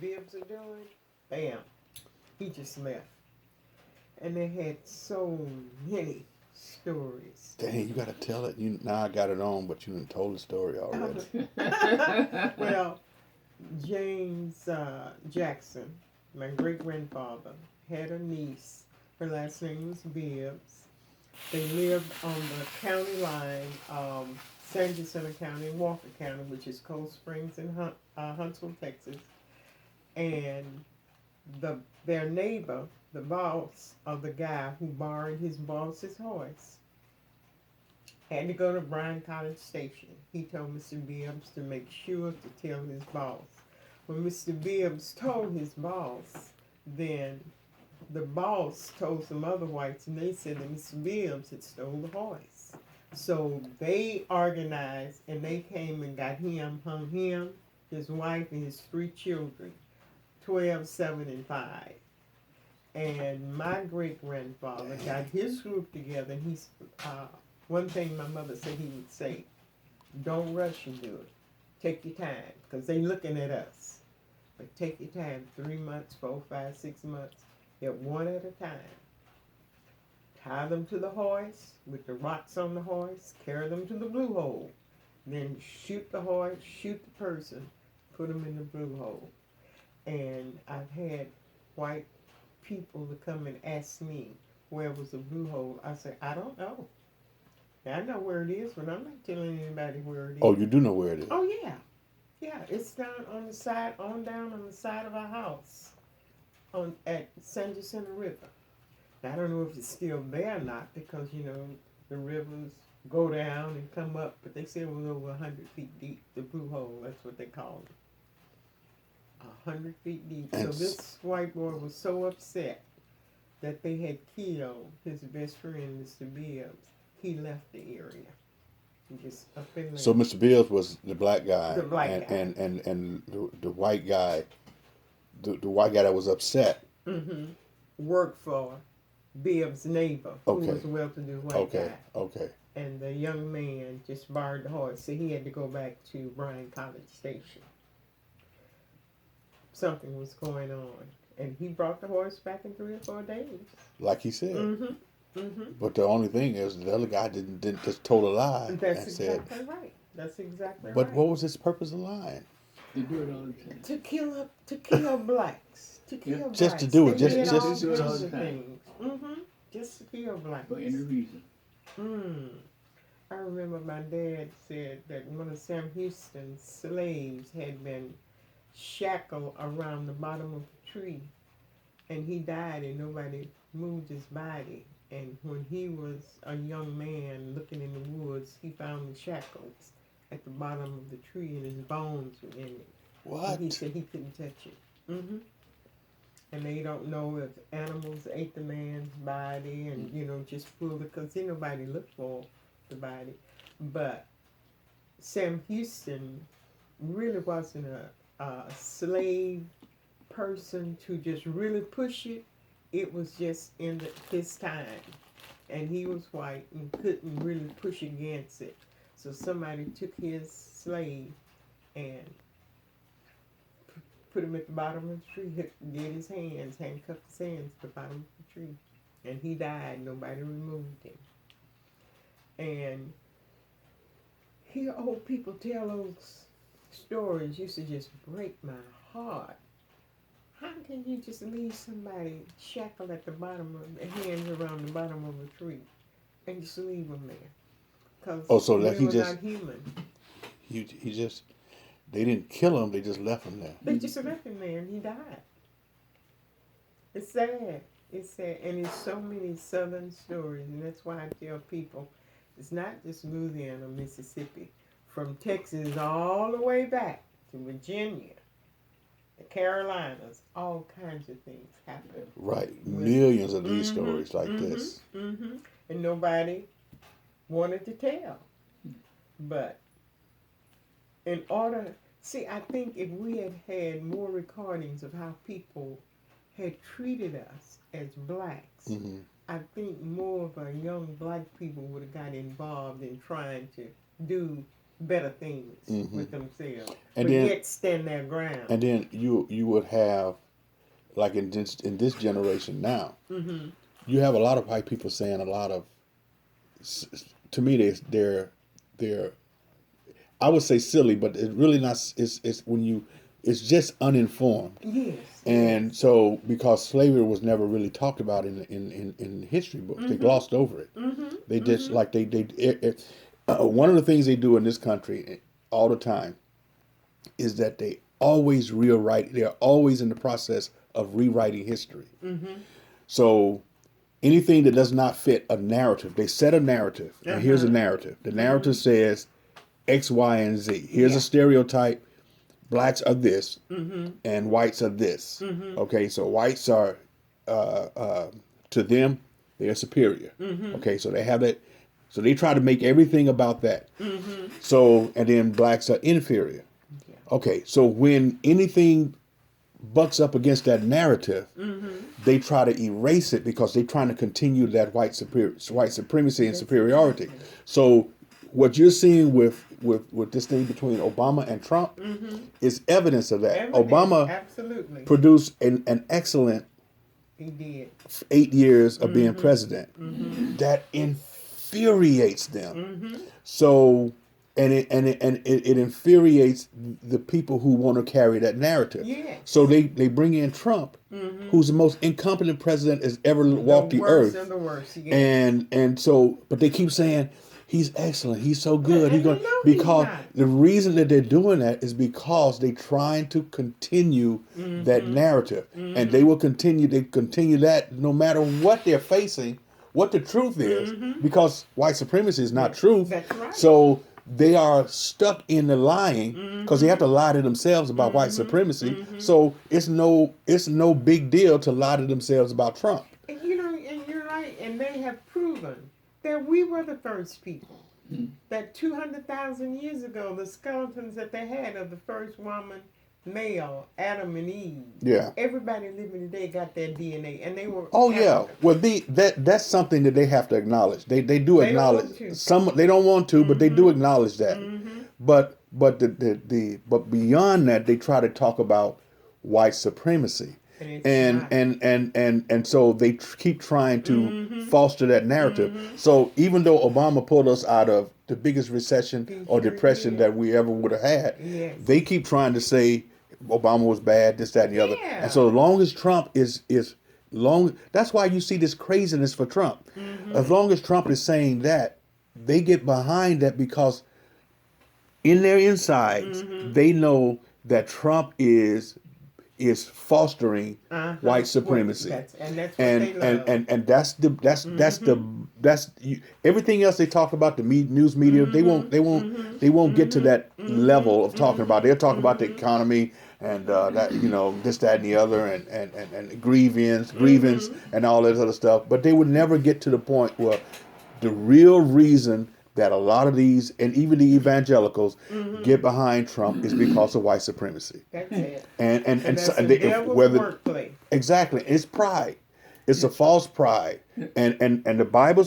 Bibbs are doing, bam, he just left. And they had so many stories. Dang, you gotta tell it. You now I got it on, but you done told the story already. Well, James Jackson, my great grandfather, had a niece. Her last name was Bibbs. They lived on the county line, San Jacinto County and Walker County, which is Cold Springs and Huntsville, Texas. And their neighbor, the boss of the guy who borrowed his boss's horse, had to go to Bryan College Station. He told Mr. Bibbs to make sure to tell his boss. When Mr. Bibbs told his boss, then the boss told some other whites, and they said that Mr. Bibbs had stole the horse. So they organized, and they came and got him, hung him, his wife, and his 3 children, 12, 7, and 5. And my great grandfather got his group together, and he's one thing my mother said he would say: "Don't rush and do it. Take your time, because they looking at us. But take your time. 3 months, 4, 5, 6 months. Get one at a time. Tie them to the horse with the rocks on the horse. Carry them to the blue hole. Then shoot the horse, shoot the person, put them in the blue hole." And I've had white people to come and ask me where was the blue hole. I say, I don't know. I know where it is, but I'm not telling anybody where it is. Oh, you do know where it is? Oh, yeah. Yeah, it's down on the side, down on the side of our house at San Jacinto River. Now, I don't know if it's still there or not, because, the rivers go down and come up, but they say it was over 100 feet deep, the blue hole, that's what they call it. 100 feet deep. So this white boy was so upset that they had killed his best friend, Mr. Bibbs. He left the area. He just up and left. So Mr. Bibbs was the black guy. The black guy. And the white guy, the white guy that was upset. Mm-hmm. Worked for Bibbs' neighbor, who was a well-to-do white guy. Okay. And the young man just borrowed the horse, so he had to go back to Bryan College Station. Something was going on, and he brought the horse back in 3 or 4 days. Like he said. Mm-hmm. Mm-hmm. But the only thing is, the other guy didn't just told a lie. That's exactly right. That's exactly right. But what was his purpose of lying? They do it all the time. To kill blacks. To kill blacks. Just to do it. Just do it all the time. Mm-hmm. Just to kill blacks. For any reason. I remember my dad said that one of Sam Houston's slaves had been shackled around the bottom of a tree, and he died, and nobody moved his body. And when he was a young man looking in the woods, he found the shackles at the bottom of the tree, and his bones were in it. What? And he said he couldn't touch it. Mm-hmm. And they don't know if animals ate the man's body and, just pulled it, because nobody looked for the body. But Sam Houston really wasn't a slave person to just really push it. It was just in his time. And he was white and couldn't really push against it. So somebody took his slave and put him at the bottom of the tree, did his hands, handcuffed his hands to the bottom of the tree. And he died. Nobody removed him. And hear old people tell those stories used to just break my heart. How can you just leave somebody shackled at the bottom of the hands around the bottom of a tree and just leave them there? Because we were not human. They didn't kill him, they just left him there. They just left him there and he died. It's sad. It's sad. And there's so many southern stories, and that's why I tell people it's not just Louisiana, Mississippi. From Texas all the way back to Virginia, the Carolinas, all kinds of things happen. Right. Millions of these stories like this. Mm-hmm. And nobody wanted to tell. But in order, I think if we had had more recordings of how people had treated us as blacks, I think more of our young black people would have got involved in trying to do better things with themselves, And but then- yet stand their ground. And then you would have, like in this generation now, you have a lot of white people saying a lot of, to me they're I would say silly, but it's really not. It's when you, it's just uninformed. Yes. And so, because slavery was never really talked about in history books, they glossed over it. They just like one of the things they do in this country all the time is that they always rewrite. They're always in the process of rewriting history. So anything that does not fit a narrative, they set a narrative. And here's a narrative. The narrative says X, Y, and Z. Here's a stereotype. Blacks are this, and whites are this. Okay, so whites are, to them, they are superior. Okay, so they have that. So they try to make everything about that. So, and then blacks are inferior. Okay, so when anything bucks up against that narrative, they try to erase it because they're trying to continue that white supremacy and superiority. So what you're seeing with this thing between Obama and Trump is evidence of that. Obama absolutely produced an excellent he did 8 years of being president. That infuriates them. So and it infuriates the people who want to carry that narrative. Yes. So they bring in Trump, who's the most incompetent president has ever walked the earth. And the worst, yes. And so, but they keep saying he's excellent, he's so good. And He's going they know he's because not. the reason that they're doing that is because they're trying to continue that narrative, and they will continue. They continue that no matter what they're facing, what the truth is, because white supremacy is not truth. That's right. So they are stuck in the lying because they have to lie to themselves about white supremacy. So it's no big deal to lie to themselves about Trump. And and you're right, and they have proven that we were the first people. That 200,000 years ago, the skeletons that they had of the first woman, male, Adam and Eve. Yeah. Everybody living today got their DNA, and they were. Oh yeah. African. Well, that's something that they have to acknowledge. They do They don't acknowledge want to. some. They don't want to, but they do acknowledge that. But but beyond that, they try to talk about white supremacy, And it's and so they keep trying to foster that narrative. So even though Obama pulled us out of the biggest recession or depression that we ever would have had, Yes. they keep trying to say Obama was bad, this, that, and the other. Yeah. And so as long as Trump is long, that's why you see this craziness for Trump. As long as Trump is saying that, they get behind that because in their insides, they know that Trump is fostering white supremacy. That's what they love. And that's everything else they talk about, the news media, they won't get to that level of talking about. They'll talk about the economy and that this, that, and the other, and grievance and all that other stuff. But they would never get to the point where the real reason that a lot of these, and even the evangelicals, get behind Trump is because of white supremacy. That's it. And That's so, the devil's workplace. exactly, it's pride. It's a false pride, and the Bible